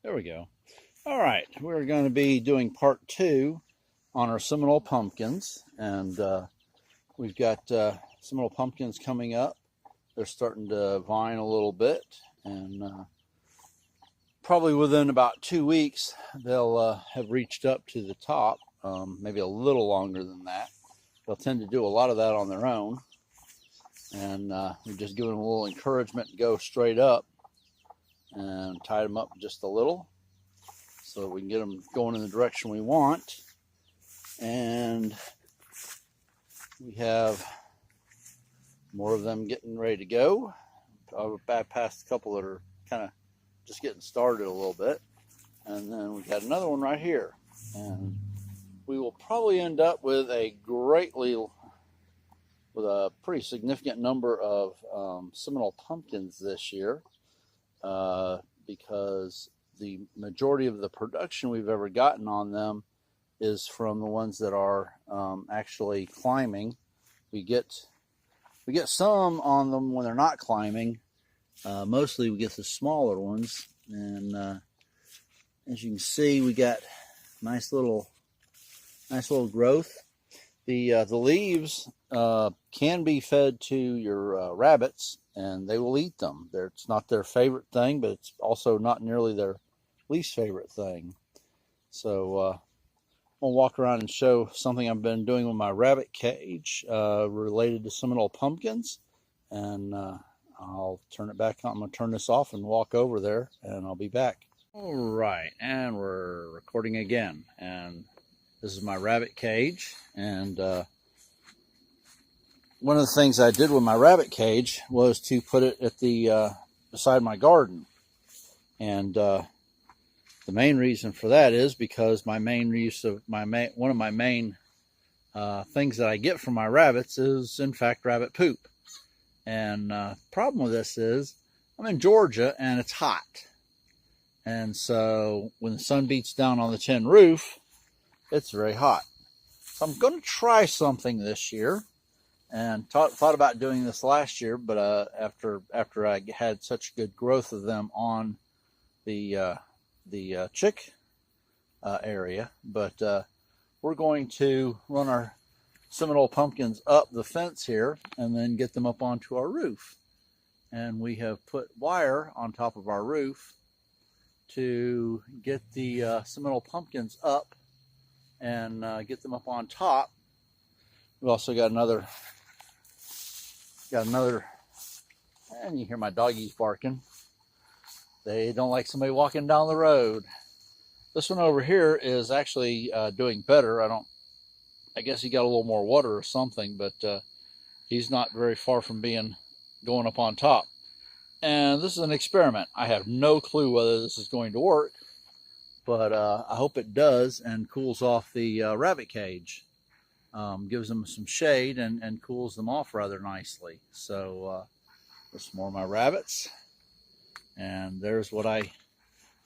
There we go. All right, we're going to be doing part 2 on our Seminole pumpkins, and we've got Seminole pumpkins coming up. They're starting to vine a little bit, and probably within about 2 weeks they'll have reached up to the top, maybe a little longer than that. They'll tend to do a lot of that on their own, and we just give them a little encouragement to go straight up and tie them up just a little so we can get them going in the direction we want. And we have more of them getting ready to go. I've passed a couple that are kind of just getting started a little bit, and then we've got another one right here, and we will probably end up with a pretty significant number of Seminole pumpkins this year, because the majority of the production we've ever gotten on them is from the ones that are actually climbing. We get some on them when they're not climbing. Mostly we get the smaller ones, and as you can see, we got nice little growth. The leaves can be fed to your rabbits, and they will eat them. It's not their favorite thing, but it's also not nearly their least favorite thing. So I'll walk around and show something I've been doing with my rabbit cage related to Seminole pumpkins, and I'll turn it back on. I'm going to turn this off and walk over there, and I'll be back. All right, and we're recording again, and this is my rabbit cage. And one of the things I did with my rabbit cage was to put it at the beside my garden, and the main reason for that is because my main use of one of my main things that I get from my rabbits is, in fact, rabbit poop. And the problem with this is I'm in Georgia and it's hot. And so when the sun beats down on the tin roof, it's very hot. So I'm going to try something this year, and thought about doing this last year, but after I had such good growth of them on the chick area. But we're going to run our Seminole pumpkins up the fence here and then get them up onto our roof. And we have put wire on top of our roof to get the Seminole pumpkins up and get them up on top. We've also got another, and you hear my doggies barking. They don't like somebody walking down the road. This one over here is actually doing better. I guess he got a little more water or something, but he's not very far from going up on top. And this is an experiment. I have no clue whether this is going to work, but I hope it does and cools off the rabbit cage. Gives them some shade and cools them off rather nicely. So there's more of my rabbits. And there's one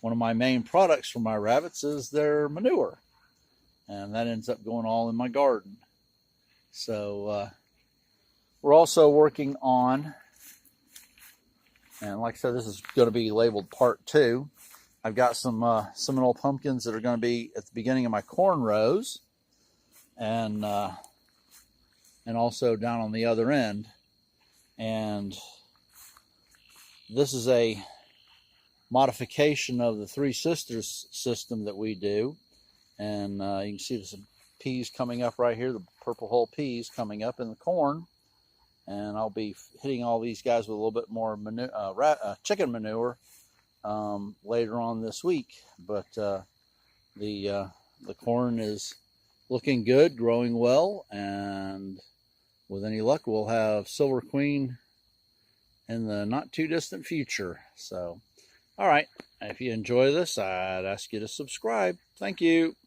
of my main products for my rabbits is their manure. And that ends up going all in my garden. So we're also working on, and like I said, this is going to be labeled part 2. I've got some Seminole pumpkins that are going to be at the beginning of my corn rows, and also down on the other end. And this is a modification of the Three Sisters system that we do. And you can see there's some peas coming up right here, the purple hull peas coming up in the corn. And I'll be hitting all these guys with a little bit more chicken manure later on this week. But the corn is looking good, growing well, and with any luck, we'll have Silver Queen in the not too distant future. So, all right, if you enjoy this, I'd ask you to subscribe. Thank you.